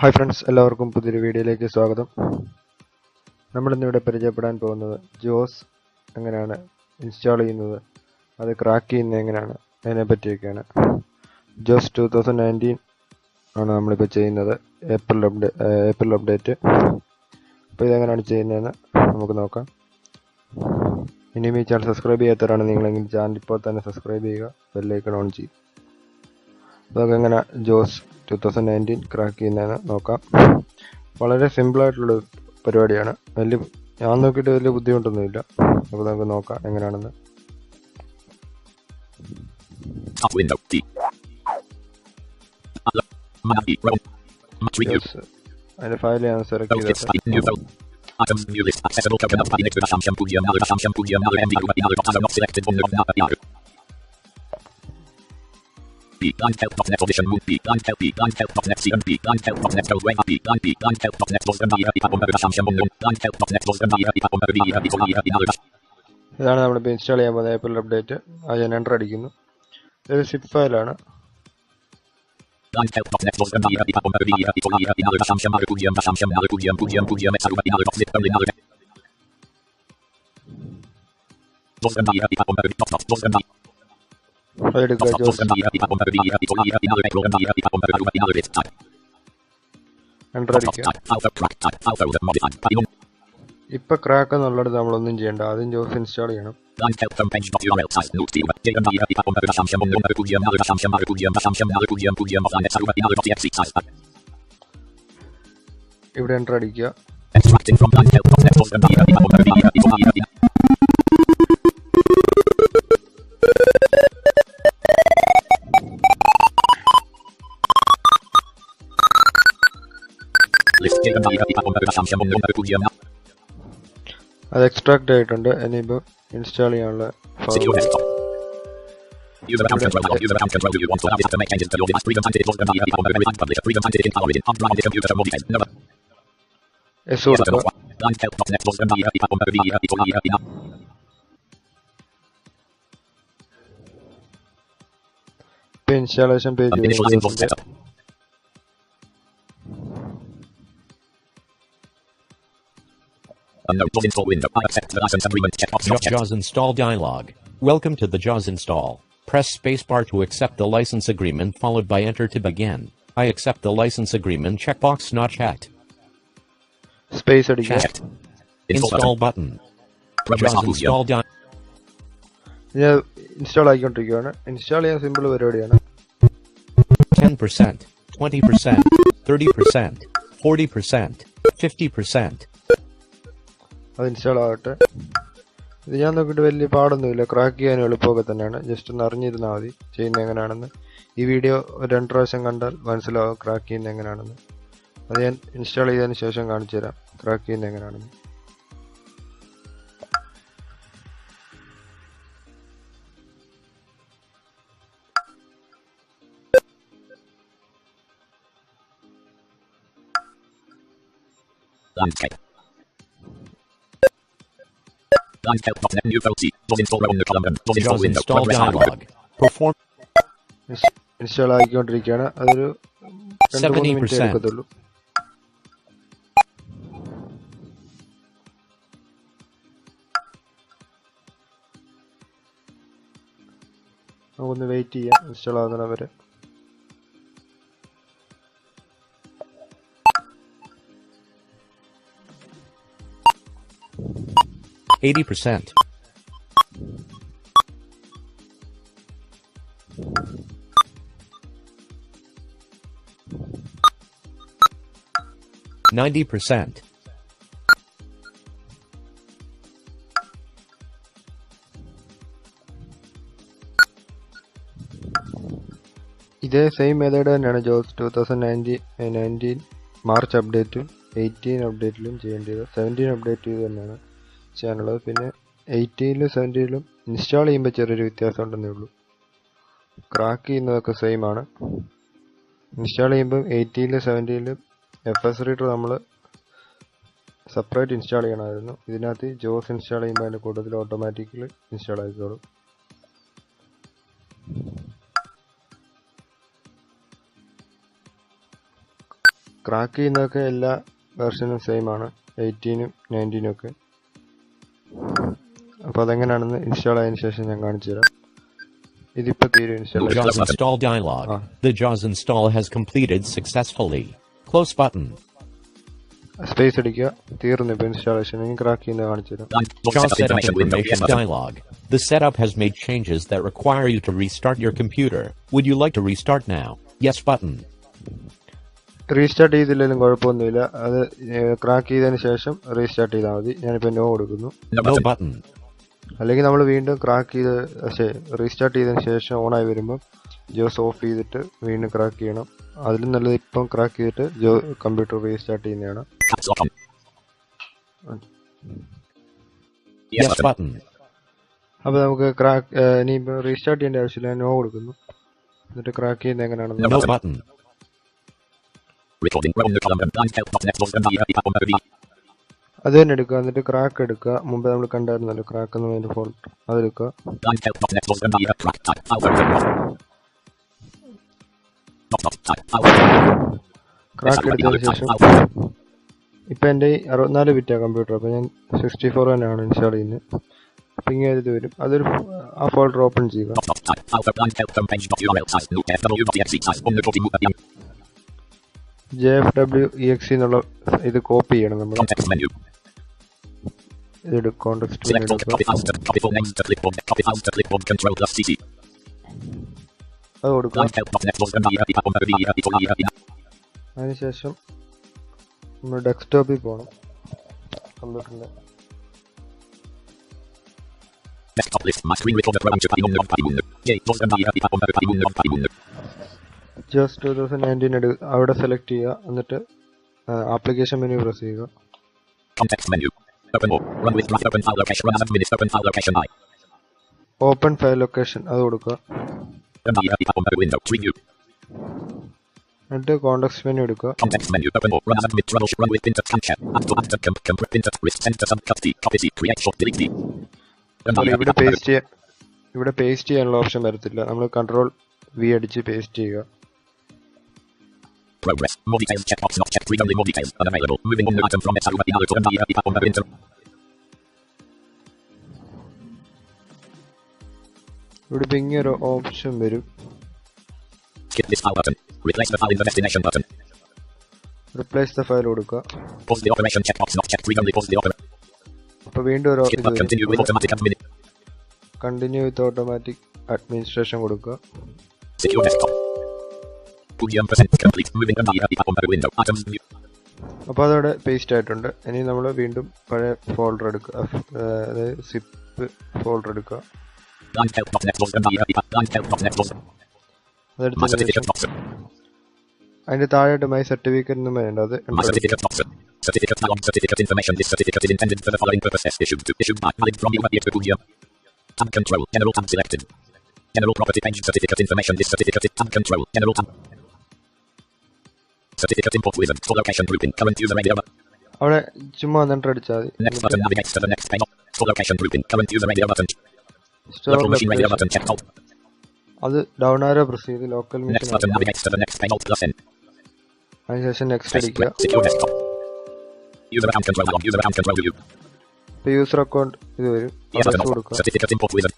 Hi friends, എല്ലാവർക്കും പുതിയൊരു വീഡിയോയിലേക്ക് സ്വാഗതം. നമ്മളിന്നിവിടെ പരിചയപ്പെടാൻ പോകുന്നത് ജോസ് എങ്ങനെയാണ് ഇൻസ്റ്റാൾ ചെയ്യുന്നത്, അത് ക്രാക്ക് ചെയ്യുന്നത് എങ്ങനെയാണ്, അതിനെപ്പറ്റിയൊക്കെയാണ്. ജോസ് 2019 ആണ് നമ്മളിപ്പോൾ ചെയ്യുന്നത്, ഏപ്രിൽ അപ്ഡേറ്റ്. അപ്പോൾ ഇതെങ്ങനെയാണ് ചെയ്യുന്നതെന്ന് നമുക്ക് നോക്കാം. ഇനിയും ഈ ചാനൽ സബ്സ്ക്രൈബ് ചെയ്യാത്തവരാണ് നിങ്ങളെങ്കിൽ ചാനൽ ഇപ്പോൾ തന്നെ സബ്സ്ക്രൈബ് ചെയ്യുക, ബെല്ലൈക്കൺ ഓൺ ചെയ്യും. അപ്പോൾ അതെങ്ങനെ ജോസ് 2019 ക്രാക്ക് ചെയ്യുന്നതെന്ന് നോക്കാം. വളരെ സിമ്പിളായിട്ടുള്ള പരിപാടിയാണ്. ഞാൻ നോക്കിയിട്ട് വലിയ ബുദ്ധിമുട്ടൊന്നുമില്ല. അപ്പോൾ നമുക്ക് നോക്കാം എങ്ങനെയാണെന്ന്. അതിൻ്റെ ഫയൽ ഞാൻ സെലക്ട് ചെയ്തിട്ട് b.help.net audition move b.help.net cn b.help.net codeway b.help.net ഇതാണ് നമ്മളിപ്പോൾ ഇൻസ്റ്റാൾ ചെയ്യാൻ പോകുന്നത് ഏപ്രിൽ അപ്ഡേറ്റ്. അത് ഞാൻ എൻ്റർ അടിക്കുന്നു. ഇതൊരു സിപ്പ് ഫയലാണ്. ഇപ്പൊ ക്രാക്ക് എന്നുള്ളത് നമ്മളൊന്നും ചെയ്യണ്ട, ആദ്യം ജോസ് ഇൻസ്റ്റാൾ ചെയ്യണം. ഇവിടെ എൻ്റർ അടിക്കുക. അത് എക്സ്ട്രാക്ട് ആയിട്ടുണ്ട്. ഇനിയിപ്പോൾ ഇൻസ്റ്റാൾ ചെയ്യാനുള്ള installation page JAWS install dialog. Welcome to the JAWS install. Press spacebar to accept the license agreement followed by enter to begin. I accept the license agreement checkbox not checked. Space അടിക്കുക. Checked. Install button. JAWS install ഞാൻ install ആയിക്കൊണ്ടിരിക്കുകയാണ്. Install ചെയ്യാൻ simple പരിപാടിയാണ്. 10%, 20%, 30%, 40%, 50%. അത് install ആകട്ടെ. ഇത് ഞാൻ നോക്കിയിട്ട് വലിയ പാടൊന്നുമില്ല, ക്രാക്ക് ചെയ്യാനും എളുപ്പമൊക്കെ തന്നെയാണ്. ജസ്റ്റ് ഒന്ന് അറിഞ്ഞിരുന്നാൽ മതി ചെയ്യുന്നത് എങ്ങനെയാണെന്ന്. ഈ വീഡിയോ ഒരു 2 പ്രാവശ്യം കണ്ടാൽ മനസ്സിലാവും ക്രാക്ക് ചെയ്യുന്നത് എങ്ങനെയാണെന്ന്. അത് ഞാൻ ഇൻസ്റ്റാൾ ചെയ്തതിന് ശേഷം കാണിച്ചു തരാം ക്രാക്ക് ചെയ്യുന്നത് എങ്ങനെയാണെന്ന്. ഇൻസ്റ്റാൾ ആയിക്കൊണ്ടിരിക്കുകയാണ്. അതൊരു 2-3 മിനിറ്റ് എടുക്കത്തുള്ളൂ. നമുക്കൊന്ന് വെയിറ്റ് ചെയ്യാം ഇൻസ്റ്റാൾ ആകുന്നത് വരെ. %. 90%. ഇതേ സെയിം മെത്തേഡ് തന്നെയാണ് ജോസ് 2019 മാർച്ച് അപ്ഡേറ്റും 18 അപ്ഡേറ്റിലും ചെയ്യേണ്ടത്. 17 അപ്ഡേറ്റ് ചെയ്ത് തന്നെയാണ് ചെയ്യാനുള്ളത്. പിന്നെ 18ലും 17ലും ഇൻസ്റ്റാൾ ചെയ്യുമ്പോൾ ചെറിയൊരു വ്യത്യാസം ഉണ്ടെന്നേ ഉള്ളൂ. ക്രാക്ക് ചെയ്യുന്നതൊക്കെ സെയിം ആണ്. ഇൻസ്റ്റാൾ ചെയ്യുമ്പോൾ 18ലും 17ലും FS റീഡർ നമ്മൾ സെപ്പറേറ്റ് ഇൻസ്റ്റാൾ ചെയ്യണമായിരുന്നു. ഇതിനകത്ത് ജോസ് ഇൻസ്റ്റാൾ ചെയ്യുമ്പോൾ അതിൻ്റെ കൂട്ടത്തിൽ ഓട്ടോമാറ്റിക്കലി ഇൻസ്റ്റാൾ ആയിക്കോളും. ക്രാക്ക് ചെയ്യുന്നതൊക്കെ എല്ലാ വെർഷനും സെയിം ആണ്, 18-ഉം 19-ഉം ഒക്കെ. അപ്പോൾ അതെങ്ങനെയാണെന്ന് ഇൻസ്റ്റാൾ ആയതിനു ശേഷം ഞാൻ കാണിച്ചു തരാം. ഇതിപ്പോൾ തീരും JAWS installation. install dialog. The JAWS install has completed successfully. Close button. Space അടിക്കുക, തീർന്നു ഇപ്പോൾ ഇൻസ്റ്റാളേഷൻ. ഇനി ക്രാക്ക് ചെയ്യുന്നത് കാണിച്ചു തരാം. JAWS setup information dialog. The setup has made changes that require you to restart your computer. Would you like to restart now? Yes button. Restart ചെയ്തില്ലെങ്കിലും കുഴപ്പമൊന്നുമില്ല. അത് ക്രാക്ക് ചെയ്തതിന് ശേഷം റീസ്റ്റാർട്ട് ചെയ്താൽ മതി. ഞാനിപ്പോൾ നോ കൊടുക്കുന്നു. No button. അല്ലെങ്കിൽ നമ്മൾ വീണ്ടും ക്രാക്ക് ചെയ്ത് റീസ്റ്റാർട്ട് ചെയ്തതിന് ശേഷം ഓണായി വരുമ്പോൾ ജോസ് ഓഫ് ചെയ്തിട്ട് വീണ്ടും ക്രാക്ക് ചെയ്യണം. അതിലും നല്ലത് ഇപ്പം ക്രാക്ക് ചെയ്തിട്ട് കമ്പ്യൂട്ടർ റീസ്റ്റാർട്ട് ചെയ്യുന്നതാണ്. Yes button. അപ്പോൾ നമുക്ക് ഇനിയിപ്പോൾ റീസ്റ്റാർട്ട് ചെയ്യേണ്ട ആവശ്യമില്ല. നോ കൊടുക്കുന്നു. എന്നിട്ട് ക്രാക്ക് ചെയ്യുന്നത് എങ്ങനെയാണെന്ന് No button. അത് തന്നെ എടുക്കുക. എന്നിട്ട് ക്രാക്ക് എടുക്കുക. മുമ്പ് നമ്മൾ കണ്ടായിരുന്നല്ലോ ക്രാക്ക് എന്നതിന്റെ ഫോൾഡർ, അതെടുക്കുക. ക്രാക്ക് എടുത്തതിന് ശേഷം ഇപ്പം എൻ്റെ 64 ബിറ്റാണ് കമ്പ്യൂട്ടർ. അപ്പോൾ ഞാൻ 64 തന്നെയാണ് ഇൻസ്റ്റാൾ ചെയ്യുന്നത്. അപ്പം ഇങ്ങനെ ഇത് വരും. ആ ഫോൾഡർ ഓപ്പൺ ചെയ്യുക. JFWEXE എന്നുള്ള ഇത് കോപ്പി ചെയ്യണം നമ്മൾ. ഇത് കോണ്ടെക്സ്റ്റ് മെനു എടുക്കുക. അത് കൊടുക്കുക. അതിനുശേഷം നമ്മൾ ഡെസ്ക്ടോപ്പിൽ പോകണം കമ്പ്യൂട്ടറിൻ്റെ. ജസ്റ്റ് 2019 അവിടെ സെലക്ട് ചെയ്യുക. എന്നിട്ട് ആപ്ലിക്കേഷൻ മെനു പ്രസ് ചെയ്യുക. ഓപ്പൺ ഫയൽ ലൊക്കേഷൻ അത് കൊടുക്കുക. എന്നിട്ട് കോണ്ടെക്സ്റ്റ് മെനു എടുക്കുക. ഇവിടെ പേസ്റ്റ് ചെയ്യാനുള്ള ഓപ്ഷൻ വരത്തില്ല. നമ്മൾ Ctrl+V അടിച്ച് പേസ്റ്റ് ചെയ്യുക. Progress. More details. Checkbox not checked. Read only more details. Unavailable. Moving on item from Meta Enter. ഇവിടെ ഇപ്പം ഇങ്ങനൊരു ഓപ്ഷൻ വരും. Skip this file button. Replace the file in the destination button. Replace the file കൊടുക്കുക. Pause the operation. Checkbox not checked. Read only. Pause the operation. അപ്പോൾ വീണ്ടും ഒരു Skip button. Continue with automatic admin. Continue with automatic administration കൊടുക്കുക. Secure desktop. 0% complete. Moving on window. Items view. അപ്പോൾ അതവിടെ paste ആയിട്ടുണ്ട്. ഇനി നമ്മൾ വീണ്ടും പഴയ ഫോൾഡർ എടുക്കുക. അതായത് സിപ്പ് ഫോൾഡർ എടുക്കുക. അതെടുത്ത് അതിന്റെ താഴെയായിട്ട് മൈ സർട്ടിഫിക്കറ്റ് എന്ന് വേണ്ട. അത് Certificate information. This certificate is intended for the following purposes. Issued by valid from you. Tab control. General tab selected. General property page. Certificate information. This certificate is tab control. General tab. Certificate import wizard. For location grouping. Current user radio. അവിടെ ചുമ്മാ എന്നിട്ട് അടിച്ചാൽ മതി. Next button navigates to the next page. For location grouping. Current user radio button. Local machine radio button. Check out. അത് down ആരോ press ചെയ്ത് local Next button navigates to the next page. Alt+N. അതിനുശേഷം next അടിക്കുക. Secure desktop. User account control log. User account control view. ഇപ്പോൾ user account ഇത് വരും. കൊടുക്കുക. Certificate import wizard.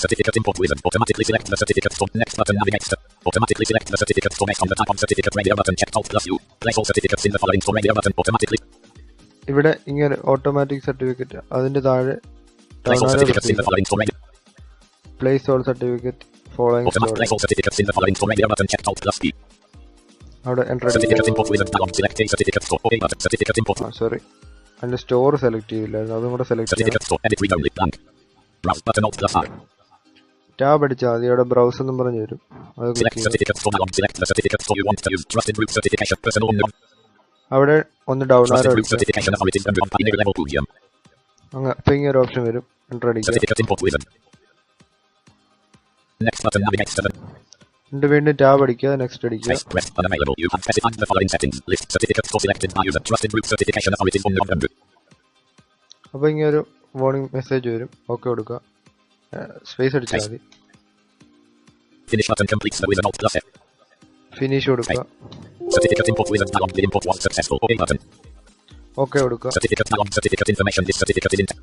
Certificate import wizard. Automatically select the certificate form. Next button navigates to. Automatically select the certificate form based on the type of certificate radio button. Check Alt+U. Place all certificates in the following for radio button. Automatically. ഇവിടെ ഇങ്ങനെ automatic certificate അതിന്റെ താഴെ Place all certificates in the following for radio. Place all certificate following. Place all certificates in the following for radio button. Check Alt+P. അവിടെ enter Certificate import wizard. Dialog. Select a certificate store. OK button. Certificate import. Sorry അതിന്റെ store select ചെയ്തില്ലായിരുന്നു. അതും കൂടെ select ചെയ്യാം. Certificate store. Edit read only. Blank. Browse button Alt+R. Tab അടിച്ചാൽ മതി. അവിടെ browse എന്നും പറഞ്ഞു വരും. അത് Select certificate store. Dialog. Select the certificate store you want to use. Trusted group certification. Personal name. അവിടെ ഒന്ന് ഡൗൺ ആരോ Trusted group അടിക്കുക. certification authority and company level 2. അങ്ങനെ അപ്പം ഇങ്ങനെ ഒരു ഓപ്ഷൻ വരും. എൻ്റർ അടിക്കുക. Certificate import wizard. Next button navigates to the. എന്നിട്ട് വീണ്ടും ടാബ് അടിക്കുക. നെക്സ്റ്റ് അടിക്കുക. Press unavailable. You have specified the following settings. List certificate store selected by user. Trusted group certification authority on November. അപ്പോൾ ഇങ്ങനെ ഒരു warning message വരും. Okay കൊടുക്കുക. Space അടിച്ചാൽ മതി. Finish button completes the wizard Alt+F. Finish കൊടുക്കുക. Certificate import wizard dialog. The import was successful. OK button. Okay കൊടുക്കുക. Certificate dialog. Certificate information. This certificate is intact.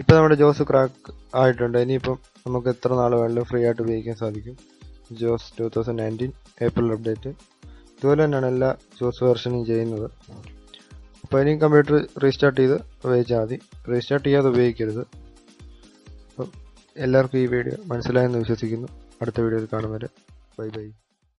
ഇപ്പം നമ്മുടെ ജോസ് ക്രാക്ക് ആയിട്ടുണ്ട്. ഇനിയിപ്പം നമുക്ക് എത്ര നാൾ വേണമെങ്കിലും ഫ്രീ ആയിട്ട് ഉപയോഗിക്കാൻ സാധിക്കും. Jose 2019 April update. ഇതുപോലെ തന്നെയാണ് എല്ലാ ജോസ് വെർഷനും ചെയ്യുന്നത്. അപ്പോൾ ഇനി കമ്പ്യൂട്ടർ റീസ്റ്റാർട്ട് ചെയ്ത് ഉപയോഗിച്ചാൽ മതി. റീസ്റ്റാർട്ട് ചെയ്യാതെ ഉപയോഗിക്കരുത്. അപ്പം എല്ലാവർക്കും ഈ വീഡിയോ മനസ്സിലായെന്ന് വിശ്വസിക്കുന്നു. അടുത്ത വീഡിയോയിൽ കാണും വരെ ബൈ ബൈ.